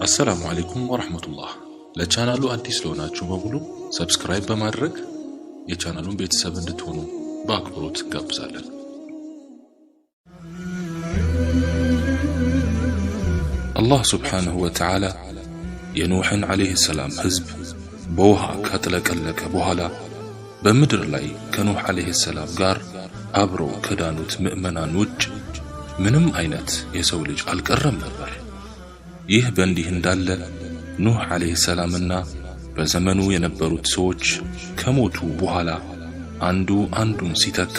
አሰላሙ አለይኩም ወራህመቱላህ። ለቻናሉ አዲስ ለሆናችሁ በሙሉ ሰብስክራይብ በማድረግ የቻናሉን ቤተሰብ እንድትሆኑ በአክብሮት ጋብዛለን። አላህ ሱብሓነሁ ወተዓላ የኑሕን ዓለይሂ ሰላም ህዝብ በውሃ ካጥለቀለቀ በኋላ በምድር ላይ ከኑሕ ዓለይሂ ሰላም ጋር አብረው ከዳኑት ምእመናን ውጭ ምንም አይነት የሰው ልጅ አልቀረም ነበር። ይህ በእንዲህ እንዳለ ኑሕ ዓለይሂ ሰላምና በዘመኑ የነበሩት ሰዎች ከሞቱ በኋላ አንዱ አንዱን ሲተካ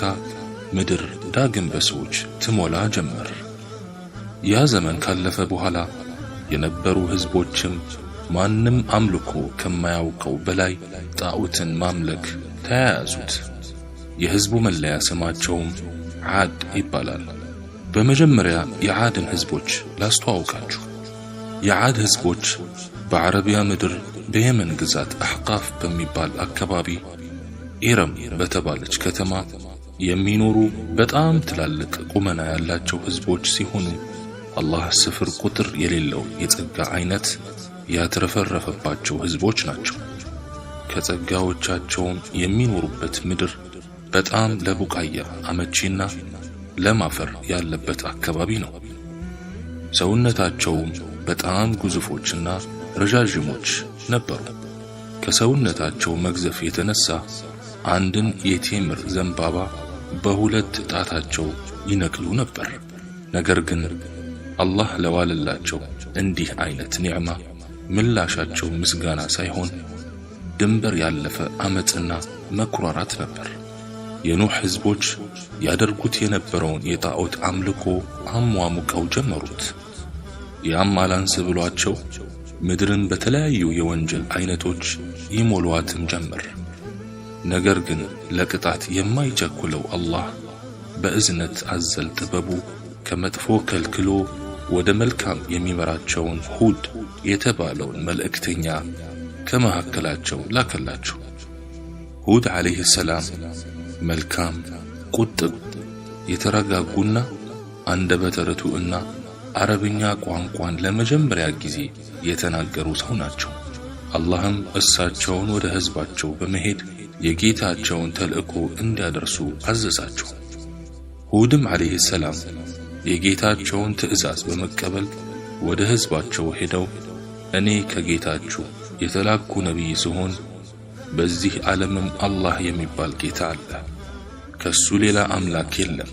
ምድር ዳግም በሰዎች ትሞላ ጀመር። ያ ዘመን ካለፈ በኋላ የነበሩ ህዝቦችም ማንም አምልኮ ከማያውቀው በላይ ጣዖትን ማምለክ ተያያዙት። የህዝቡ መለያ ስማቸውም ዓድ ይባላል። በመጀመሪያ የዓድን ህዝቦች ላስተዋውቃችሁ። የዓድ ህዝቦች በአረቢያ ምድር በየመን ግዛት አሕቃፍ በሚባል አካባቢ ኢረም በተባለች ከተማ የሚኖሩ በጣም ትላልቅ ቁመና ያላቸው ህዝቦች ሲሆኑ አላህ ስፍር ቁጥር የሌለው የጸጋ አይነት ያተረፈረፈባቸው ህዝቦች ናቸው። ከጸጋዎቻቸውም የሚኖሩበት ምድር በጣም ለቡቃያ አመቺና ለማፈር ያለበት አካባቢ ነው። ሰውነታቸውም በጣም ግዙፎችና ረዣዥሞች ነበሩ። ከሰውነታቸው መግዘፍ የተነሳ አንድን የቴምር ዘንባባ በሁለት ጣታቸው ይነቅሉ ነበር። ነገር ግን አላህ ለዋለላቸው እንዲህ አይነት ኒዕማ ምላሻቸው ምስጋና ሳይሆን ድንበር ያለፈ አመጽና መኩራራት ነበር። የኑሕ ህዝቦች ያደርጉት የነበረውን የጣዖት አምልኮ አሟሙቀው ጀመሩት። ያም አላንስ ብሏቸው ምድርን በተለያዩ የወንጀል አይነቶች ይሞሏትም ጀመር። ነገር ግን ለቅጣት የማይቸኩለው አላህ በእዝነት አዘል ጥበቡ ከመጥፎ ከልክሎ ወደ መልካም የሚመራቸውን ሁድ የተባለውን መልእክተኛ ከመካከላቸው ላከላቸው። ሁድ ዓለይሂ ሰላም መልካም፣ ቁጥብ፣ የተረጋጉና አንደበተ ርቱዕና አረብኛ ቋንቋን ለመጀመሪያ ጊዜ የተናገሩ ሰው ናቸው። አላህም እሳቸውን ወደ ህዝባቸው በመሄድ የጌታቸውን ተልእኮ እንዲያደርሱ አዘዛቸው። ሁድም ዓለይሂ ሰላም የጌታቸውን ትእዛዝ በመቀበል ወደ ህዝባቸው ሄደው እኔ ከጌታችሁ የተላኩ ነቢይ ሲሆን በዚህ ዓለምም አላህ የሚባል ጌታ አለ፣ ከሱ ሌላ አምላክ የለም።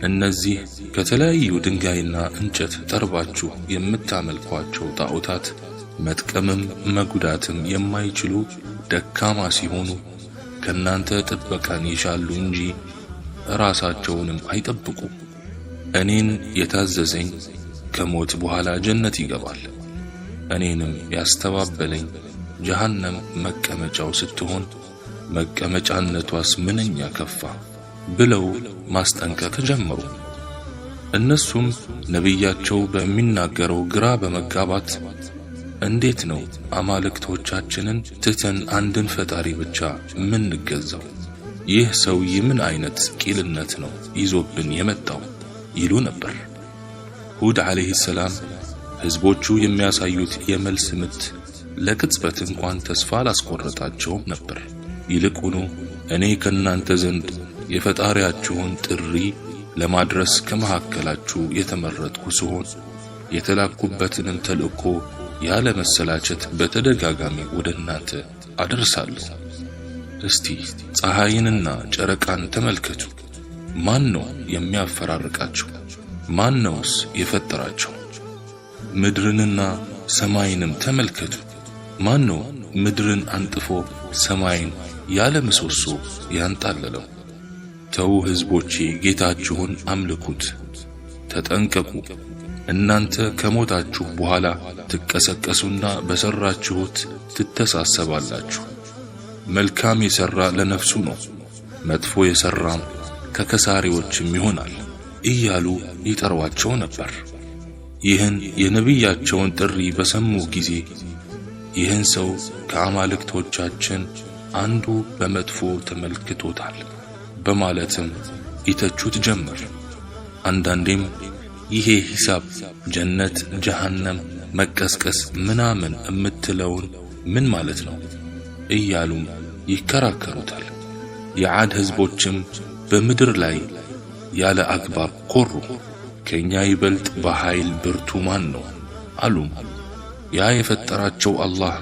እነዚህ ከተለያዩ ድንጋይና እንጨት ጠርባችሁ የምታመልኳቸው ጣዖታት መጥቀምም መጉዳትም የማይችሉ ደካማ ሲሆኑ ከናንተ ጥበቃን ይሻሉ እንጂ ራሳቸውንም አይጠብቁ። እኔን የታዘዘኝ ከሞት በኋላ ጀነት ይገባል፣ እኔንም ያስተባበለኝ ጀሃነም መቀመጫው ስትሆን መቀመጫነቷስ ምንኛ ከፋ ብለው ማስጠንቀቅ ጀመሩ። እነሱም ነቢያቸው በሚናገረው ግራ በመጋባት እንዴት ነው አማልክቶቻችንን ትተን አንድን ፈጣሪ ብቻ ምንገዛው? ይህ ሰውዬ ምን አይነት ቂልነት ነው ይዞብን የመጣው ይሉ ነበር። ሁድ ዓለይሂ ሰላም ህዝቦቹ የሚያሳዩት የመልስ ምት ለቅጽበት እንኳን ተስፋ አላስቆረጣቸውም ነበር። ይልቁኑ እኔ ከናንተ ዘንድ የፈጣሪያችሁን ጥሪ ለማድረስ ከመካከላችሁ የተመረጥኩ ሲሆን የተላኩበትንም ተልእኮ ያለ መሰላቸት በተደጋጋሚ ወደ እናንተ አደርሳለሁ። እስቲ ፀሐይንና ጨረቃን ተመልከቱ። ማን ነው የሚያፈራርቃቸው? ማን ነውስ የፈጠራቸው? ምድርንና ሰማይንም ተመልከቱ። ማን ነው ምድርን አንጥፎ ሰማይን ያለ ምሰሶ ያንጣለለው? ተው ህዝቦቼ፣ ጌታችሁን አምልኩት፣ ተጠንቀቁ። እናንተ ከሞታችሁ በኋላ ትቀሰቀሱና በሰራችሁት ትተሳሰባላችሁ። መልካም የሰራ ለነፍሱ ነው፣ መጥፎ የሰራም ከከሳሪዎችም ይሆናል እያሉ ይጠሯቸው ነበር። ይህን የነቢያቸውን ጥሪ በሰሙ ጊዜ ይህን ሰው ከአማልክቶቻችን አንዱ በመጥፎ ተመልክቶታል በማለትም ይተቹት ጀመር። አንዳንዴም ይሄ ሂሳብ ጀነት ጀሃነም መቀስቀስ ምናምን እምትለውን ምን ማለት ነው እያሉም ይከራከሩታል። የዓድ ህዝቦችም በምድር ላይ ያለ አግባብ ኮሩ። ከኛ ይበልጥ በኃይል ብርቱ ማን ነው አሉም። ያ የፈጠራቸው አላህ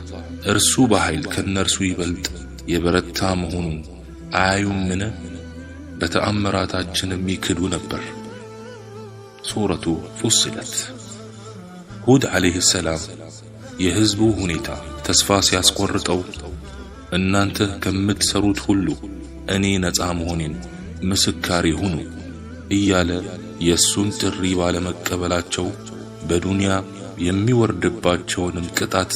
እርሱ በኃይል ከነርሱ ይበልጥ የበረታ መሆኑን አያዩምን? በተአምራታችንም ይክዱ ነበር። ሱረቱ ፉስለት። ሁድ ዓለይሂ ሰላም የህዝቡ ሁኔታ ተስፋ ሲያስቆርጠው እናንተ ከምትሰሩት ሁሉ እኔ ነፃ መሆኔን ምስካሪ ሁኑ እያለ የሱን ጥሪ ባለመቀበላቸው በዱንያ የሚወርድባቸውንም ቅጣት